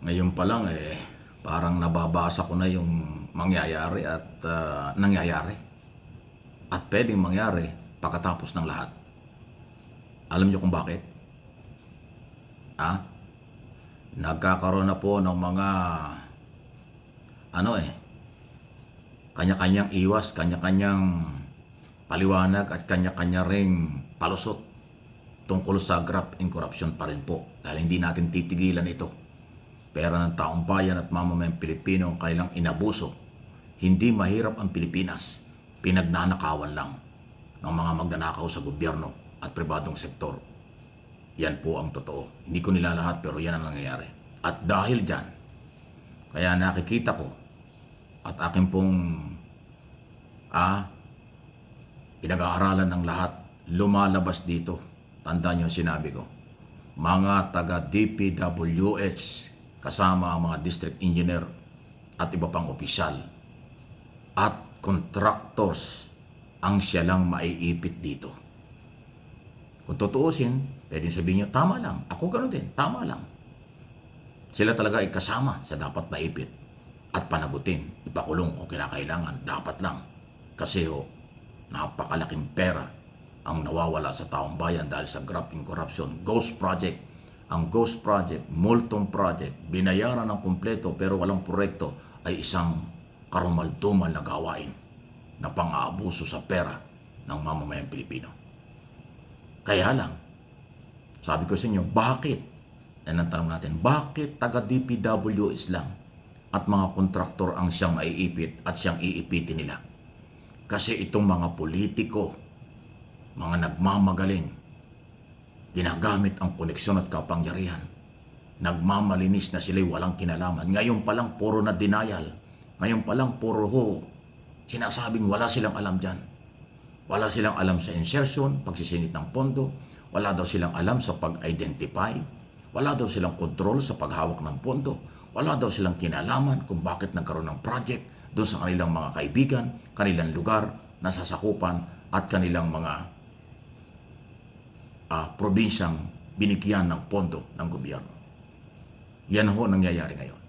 Ngayon pa lang parang nababasa ko na yung mangyayari at nangyayari. At pwedeng mangyari pagkatapos ng lahat. Alam niyo kung bakit? Ha? Nagkakaroon na po ng mga kanya-kanyang iwas, kanya-kanyang paliwanag at kanya-kanya ring palusot tungkol sa graft and corruption pa rin po. Dahil hindi natin titigilan ito. Pera ng taong bayan at mamamayang Pilipino ang kailang inabuso. Hindi mahirap ang Pilipinas. Pinagnanakawan lang ng mga magnanakaw sa gobyerno at pribadong sektor. Yan po ang totoo. Hindi ko nilalahat pero yan ang nangyayari. At dahil dyan, kaya nakikita ko at akin pong pinag-aaralan ng lahat, lumalabas dito. Tandaan niyo ang sinabi ko. Mga taga DPWH kasama ang mga district engineer at iba pang opisyal at contractors ang siya lang maiipit dito. Kung tutuusin, pwedeng sabihin nyo, tama lang. Ako gano'n din, tama lang. Sila talaga ay kasama sa dapat maipit at panagutin, ipakulong o kinakailangan. Dapat lang. Kasi napakalaking pera ang nawawala sa taong bayan dahil sa graft and corruption. Ghost project. Ang Ghost Project, Multong Project, binayaran ng kumpleto pero walang proyekto ay isang karumaldumal na gawain na pang-aabuso sa pera ng mamamayang Pilipino. Kaya lang, sabi ko sa inyo, bakit? Yan ang tanong natin, bakit taga DPWH lang at mga kontraktor ang siyang maiipit at siyang iipitin nila? Kasi itong mga politiko, mga nagmamagaling, ginagamit ang koneksyon at kapangyarihan. Nagmamalinis na sila'y walang kinalaman. Ngayon pa lang puro na denial. Ngayon pa lang puro sinasabing wala silang alam dyan. Wala silang alam sa insertion, pagsisingit ng pondo. Wala daw silang alam sa pag-identify. Wala daw silang kontrol sa paghawak ng pondo. Wala daw silang kinalaman kung bakit nagkaroon ng project doon sa kanilang mga kaibigan, kanilang lugar, nasasakupan at kanilang mga probinsyang binigyan ng pondo ng gobyerno. Yan nangyayari ngayon.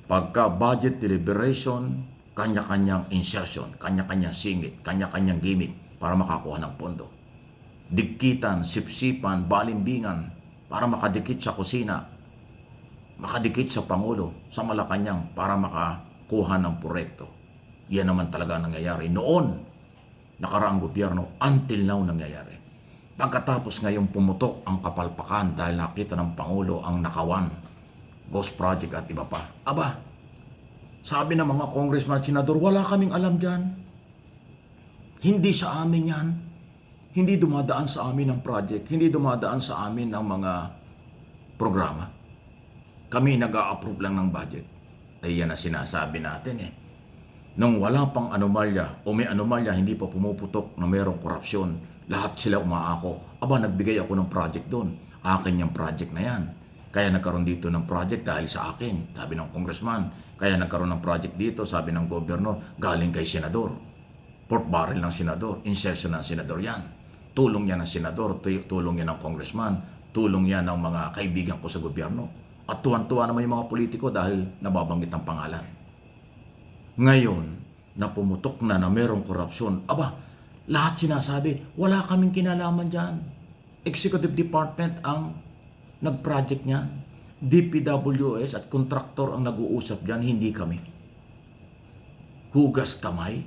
Pagka budget deliberation, kanya-kanyang insertion, kanya-kanyang singit, kanya-kanyang gimmick para makakuha ng pondo. Dikkitan, sipsipan, balimbingan para makadikit sa kusina, makadikit sa Pangulo, sa Malacanang para makakuha ng proyekto. Yan naman talaga nangyayari noon, nakaraang gobyerno, until now nangyayari. Pagkatapos ngayon pumutok ang kapalpakan dahil nakita ng Pangulo ang nakawan, Ghost Project at iba pa. Aba, sabi ng mga congressman at senador, wala kaming alam dyan. Hindi sa amin yan. Hindi dumadaan sa amin ang project. Hindi dumadaan sa amin ang mga programa. Kami nag-a-approve lang ng budget. Ay yan na sinasabi natin Nung wala pang anomalya o may anomalya, hindi pa pumuputok na mayroong korupsyon, lahat sila umaako. Aba, nagbigay ako ng project doon. Akin yung project na yan. Kaya nagkaroon dito ng project dahil sa akin, sabi ng congressman. Kaya nagkaroon ng project dito, sabi ng gobernador, galing kay senador. Pork barrel ng senador, insertion ng senador yan. Tulong yan ng senador, tulong yan ng congressman, tulong yan ng mga kaibigan ko sa gobyerno. At tuwan-tuwa naman yung mga politiko dahil nababanggit ang pangalan. Ngayon, na pumutok na mayroong korupsyon, aba, lahat sinasabi, wala kaming kinalaman dyan. Executive Department ang nag-project niyan. DPWS at kontraktor ang nag-uusap dyan, hindi kami. Hugas kamay,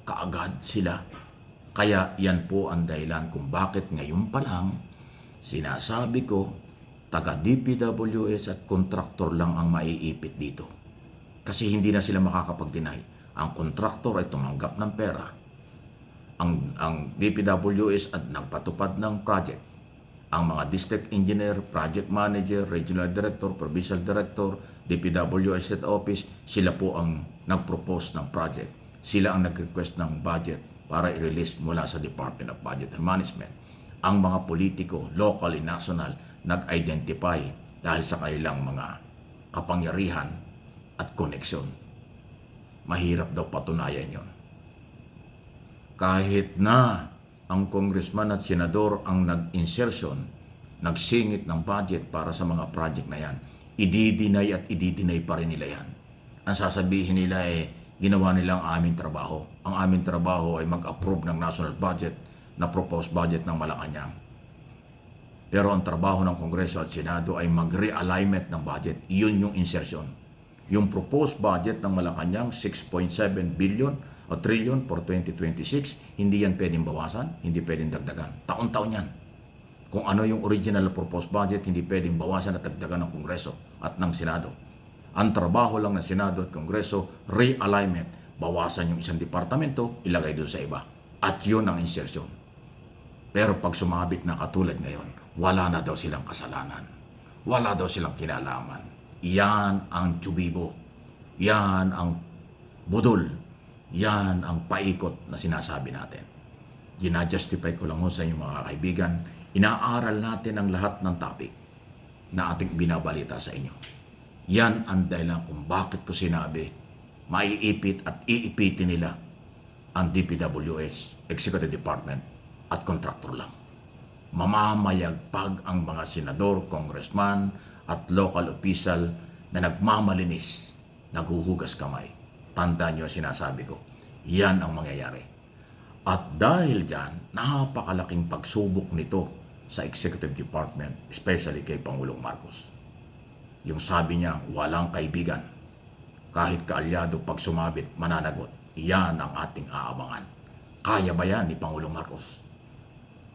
kaagad sila. Kaya yan po ang dahilan kung bakit ngayon pa lang sinasabi ko, taga DPWS at kontraktor lang ang maiipit dito. Kasi hindi na sila makakapag-deny. Ang kontraktor ay tumanggap ng pera. Ang DPWS at nagpatupad ng project. Ang mga district engineer, project manager, regional director, provincial director, DPWS head office, sila po ang nag-propose ng project. Sila ang nag-request ng budget para i-release mula sa Department of Budget and Management. Ang mga politiko, local and national, nag-identify dahil sa kanilang mga kapangyarihan at koneksyon. Mahirap daw patunayan yon. Kahit na ang congressman at senador ang nag-insertion, nagsingit ng budget para sa mga project na yan, Idi-deny at idi-deny pa rin nila yan. Ang sasabihin nila ginawa nilang aming trabaho. Ang aming trabaho ay mag-approve ng national budget na proposed budget ng Malacanang. Pero ang trabaho ng Kongreso at Senado ay mag-realignment ng budget. Yun yung insertion. Yung proposed budget ng Malacanang, 6.7 billion o trillion for 2026, hindi yan pwedeng bawasan, hindi pwedeng dagdagan. Taon-taon yan. Kung ano yung original proposed budget, hindi pwedeng bawasan at dagdagan ng Kongreso at ng Senado. Ang trabaho lang ng Senado at Kongreso, realignment. Bawasan yung isang departamento, ilagay doon sa iba. At yun ang insertion. Pero pag sumabit na katulad ngayon, wala na daw silang kasalanan. Wala daw silang kinalaman. Yan ang tsubibo. Yan ang budol. Yan ang paikot na sinasabi natin. Gina-justify ko lang ho sa inyo mga kaibigan. Inaaral natin ang lahat ng topic na ating binabalita sa inyo. Yan ang dahilan kung bakit ko sinabi maiipit at iipitin nila ang DPWH, Executive Department at contractor lang. Mamamayagpag ang mga senador, congressman at local official na nagmamalinis, naghuhugas kamay. Tandaan nyo ang sinasabi ko. Yan ang mangyayari. At dahil dyan, napakalaking pagsubok nito sa Executive Department, especially kay Pangulong Marcos. Yung sabi niya, walang kaibigan. Kahit kaalyado pag sumabit, mananagot. Yan ang ating aabangan. Kaya ba yan ni Pangulong Marcos?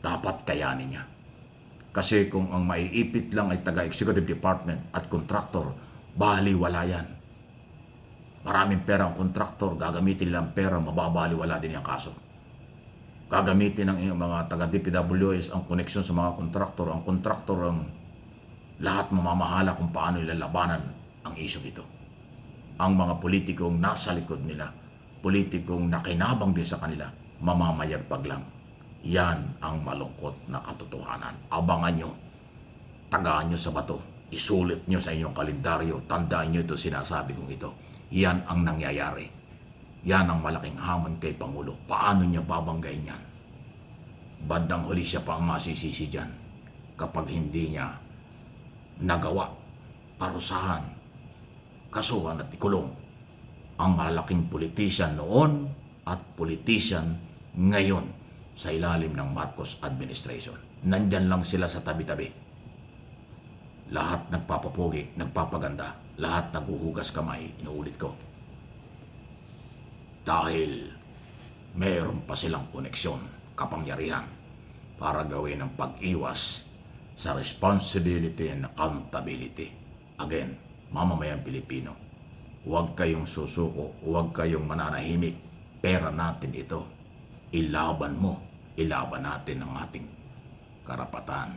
Dapat kayanin niya. Kasi kung ang maiipit lang ay taga-Executive Department at contractor, baliwala yan. Maraming pera ang contractor, gagamitin nilang pera, mababaliwala din yung kaso. Gagamitin ng mga taga-DPWS ang koneksyon sa mga kontraktor. Ang kontraktor ang lahat mamamahala kung paano ilalabanan ang issue ito. Ang mga politikong nasa likod nila, politikong nakinabang din sa kanila, mamamayagpag lang. Yan ang malungkot na katotohanan. Abangan nyo, tagaan nyo sa bato, isulit nyo sa inyong kalendaryo, tandaan nyo ito, sinasabi kong ito. Yan ang nangyayari. Yan ang malaking hamon kay Pangulo. Paano niya babanggain yan? Bandang huli siya pa ang masisisi dyan kapag hindi niya nagawa, parusahan, kasuhan at ikulong ang malalaking politician noon at politician ngayon sa ilalim ng Marcos administration. Nandyan lang sila sa tabi-tabi. Lahat nagpapapugi, nagpapaganda, lahat naghuhugas kamay, inuulit ko. Dahil mayroon pa silang koneksyon, kapangyarihan para gawin ang pag-iwas sa responsibility and accountability. Again, mamamayang Pilipino, huwag kayong susuko, huwag kayong mananahimik. Pera natin ito. Ilaban mo, ilaban natin ang ating karapatan.